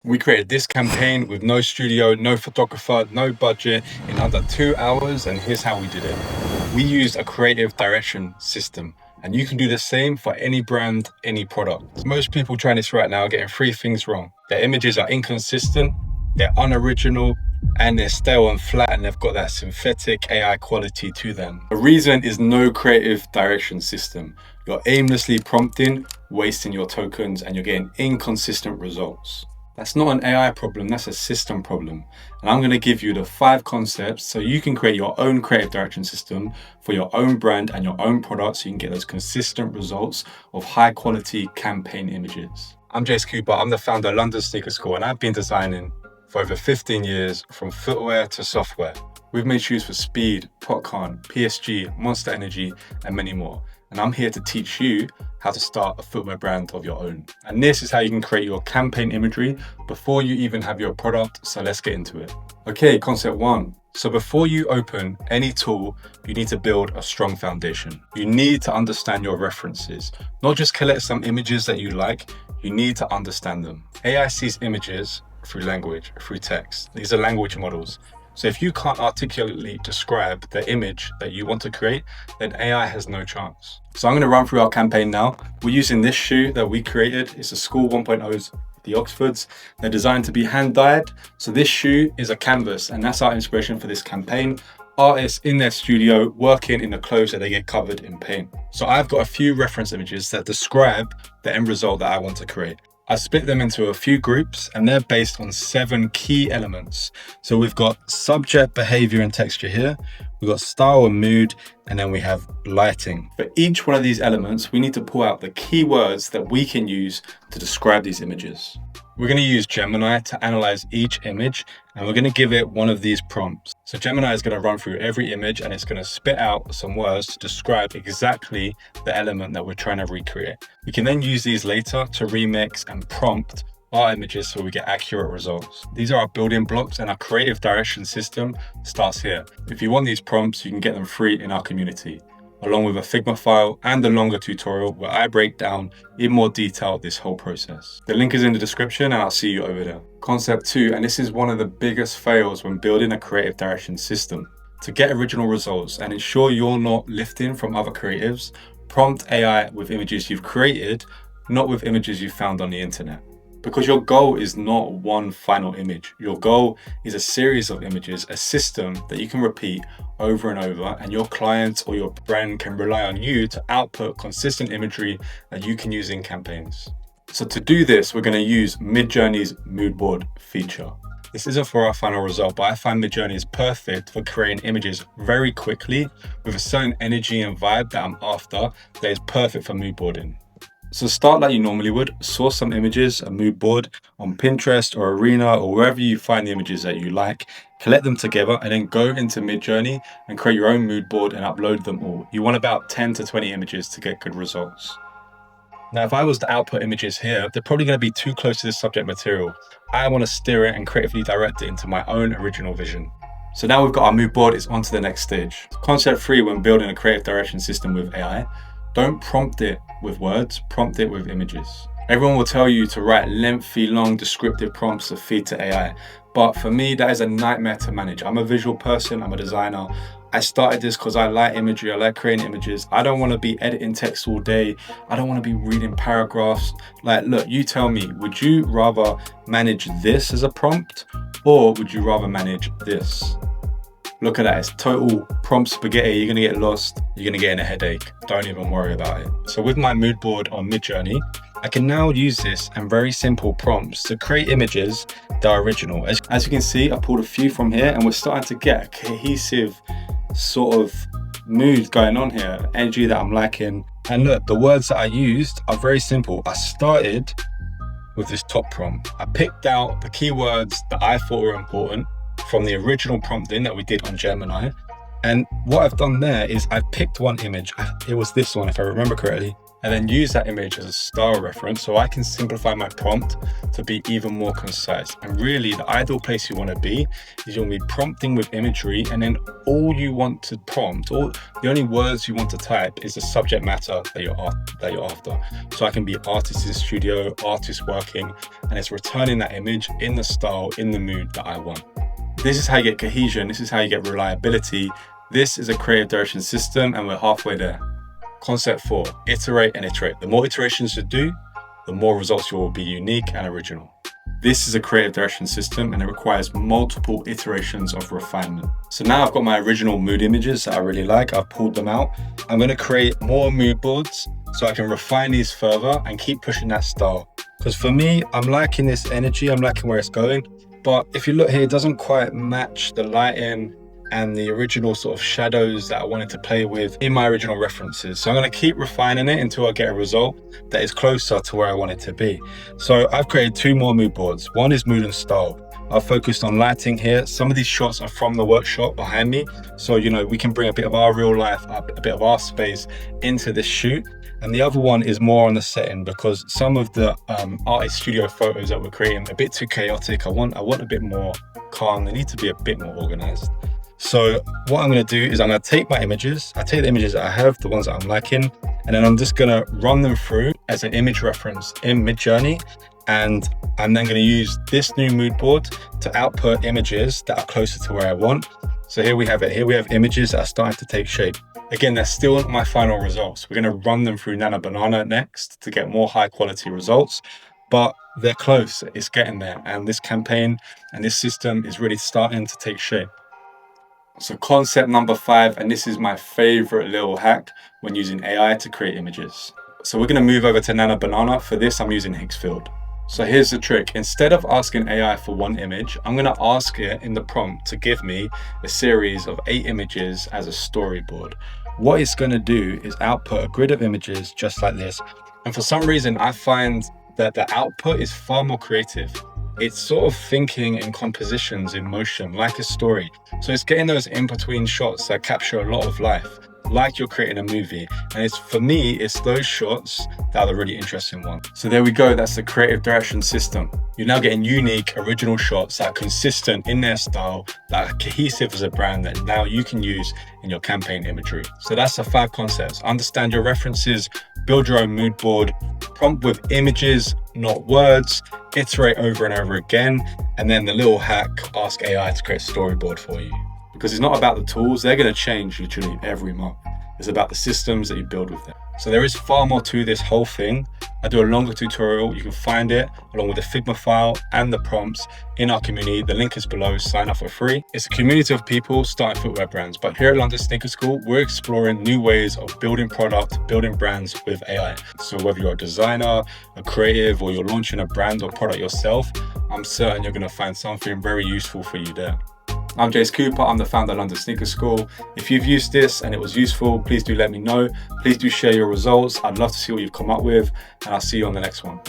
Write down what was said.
We created this campaign with no studio, no photographer, no budget in under 2 hours, and here's how we did it. We used a creative direction system, and you can do the same for any brand, any product. Most people trying this right now are getting three things wrong. Their images are inconsistent, they're unoriginal, and they're stale and flat, and they've got that synthetic AI quality to them. The reason is no creative direction system. You're aimlessly prompting, wasting your tokens, and you're getting inconsistent results. That's not an AI problem, that's a system problem. And I'm going to give you the 5 concepts so you can create your own creative direction system for your own brand and your own product so you can get those consistent results of high quality campaign images. I'm Jace Cooper, I'm the founder of London Sneaker School, and I've been designing for over 15 years from footwear to software. We've made shoes for Speed, Popcorn, PSG, Monster Energy, and many more. And I'm here to teach you how to start a footwear brand of your own. And this is how you can create your campaign imagery before you even have your product. So let's get into it. Okay, concept 1. So before you open any tool, you need to build a strong foundation. You need to understand your references, not just collect some images that you like, you need to understand them. AI sees images through language, through text. These are language models. So if you can't articulately describe the image that you want to create, then AI has no chance. So I'm going to run through our campaign now. We're using this shoe that we created. It's a School 1.0's, the Oxfords. They're designed to be hand dyed. So this shoe is a canvas, and that's our inspiration for this campaign. Artists in their studio working in the clothes that they get covered in paint. So I've got a few reference images that describe the end result that I want to create. I split them into a few groups, and they're based on 7 key elements. So we've got subject, behavior, and texture here. We've got style and mood, and then we have lighting. For each one of these elements, we need to pull out the keywords that we can use to describe these images. We're going to use Gemini to analyze each image, and we're going to give it one of these prompts. So Gemini is going to run through every image, and it's going to spit out some words to describe exactly the element that we're trying to recreate. We can then use these later to remix and prompt our images so we get accurate results. These are our building blocks, and our creative direction system starts here. If you want these prompts, you can get them free in our community, along with a Figma file and a longer tutorial where I break down in more detail this whole process. The link is in the description, and I'll see you over there. Concept 2, and this is one of the biggest fails when building a creative direction system. To get original results and ensure you're not lifting from other creatives, prompt AI with images you've created, not with images you found on the internet. Because your goal is not one final image. Your goal is a series of images, a system that you can repeat over and over, and your clients or your brand can rely on you to output consistent imagery that you can use in campaigns. So to do this, we're going to use Midjourney's mood board feature. This isn't for our final result, but I find Midjourney is perfect for creating images very quickly with a certain energy and vibe that I'm after that is perfect for mood boarding. So start like you normally would, source some images, a mood board on Pinterest or Arena or wherever you find the images that you like, collect them together, and then go into Midjourney and create your own mood board and upload them all. You want about 10 to 20 images to get good results. Now, if I was to output images here, they're probably going to be too close to the subject material. I want to steer it and creatively direct it into my own original vision. So now we've got our mood board, it's on to the next stage. Concept 3, when building a creative direction system with AI, don't prompt it with words, prompt it with images. Everyone will tell you to write lengthy, long, descriptive prompts to feed to AI. But for me, that is a nightmare to manage. I'm a visual person, I'm a designer. I started this because I like imagery, I like creating images. I don't want to be editing text all day. I don't want to be reading paragraphs. Like, look, you tell me, would you rather manage this as a prompt, or would you rather manage this? Look at that, it's total prompt spaghetti. You're gonna get lost, you're gonna get in a headache. Don't even worry about it. So with my mood board on Midjourney, I can now use this and very simple prompts to create images that are original. As you can see, I pulled a few from here, and we're starting to get a cohesive sort of mood going on here, energy that I'm liking. And look, the words that I used are very simple. I started with this top prompt. I picked out the keywords that I thought were important from the original prompting that we did on Gemini. And what I've done there is I've picked one image. It was this one, if I remember correctly. and then use that image as a style reference so I can simplify my prompt to be even more concise. And really, the ideal place you want to be is you'll be prompting with imagery, and then all you want to prompt, or the only words you want to type, is the subject matter that you're after. So I can be artist in studio, artist working, and it's returning that image in the style, in the mood that I want. This is how you get cohesion. This is how you get reliability. This is a creative direction system, and we're halfway there. Concept 4, iterate and iterate. The more iterations you do, the more results will be unique and original. This is a creative direction system, and it requires multiple iterations of refinement. So now I've got my original mood images that I really like. I've pulled them out. I'm going to create more mood boards so I can refine these further and keep pushing that style. Because for me, I'm liking this energy. I'm liking where it's going. But if you look here, it doesn't quite match the lighting and the original sort of shadows that I wanted to play with in my original references. So I'm going to keep refining it until I get a result that is closer to where I want it to be. So I've created 2 more mood boards. One is mood and style. I've focused on lighting here. Some of these shots are from the workshop behind me. So, we can bring a bit of our real life, a bit of our space into this shoot. And the other one is more on the setting, because some of the artist studio photos that we're creating are a bit too chaotic. I want a bit more calm. They need to be a bit more organized. So what I'm going to do is I'm going to take my images. I take the images that I have, the ones that I'm liking, and then I'm just going to run them through as an image reference in Midjourney. And I'm then going to use this new mood board to output images that are closer to where I want. So here we have it. Here we have images that are starting to take shape. Again, they're still not my final results. We're going to run them through Nano Banana next to get more high quality results, but they're close. It's getting there. And this campaign and this system is really starting to take shape. So concept number 5, and this is my favorite little hack when using AI to create images. So we're going to move over to Nano Banana. For this, I'm using Higgsfield. So here's the trick. Instead of asking AI for one image, I'm going to ask it in the prompt to give me a series of 8 images as a storyboard. What it's going to do is output a grid of images just like this. And for some reason, I find that the output is far more creative. It's sort of thinking in compositions in motion, like a story. So it's getting those in-between shots that capture a lot of life, like you're creating a movie. And for me, it's those shots that are the really interesting ones. So there we go, that's the creative direction system. You're now getting unique, original shots that are consistent in their style, that are cohesive as a brand, that now you can use in your campaign imagery. So that's the 5 concepts. Understand your references, build your own mood board, prompt with images, not words, iterate over and over again, and then the little hack, ask AI to create a storyboard for you. Because it's not about the tools, they're going to change literally every month. It's about the systems that you build with them. So there is far more to this whole thing. I do a longer tutorial. You can find it along with the Figma file and the prompts in our community. The link is below. Sign up for free. It's a community of people starting footwear brands. But here at London Sneaker School, we're exploring new ways of building product, building brands with AI. So whether you're a designer, a creative, or you're launching a brand or product yourself, I'm certain you're going to find something very useful for you there. I'm Jace Cooper, I'm the founder of London Sneaker School. If you've used this and it was useful, please do let me know. Please do share your results. I'd love to see what you've come up with, and I'll see you on the next one.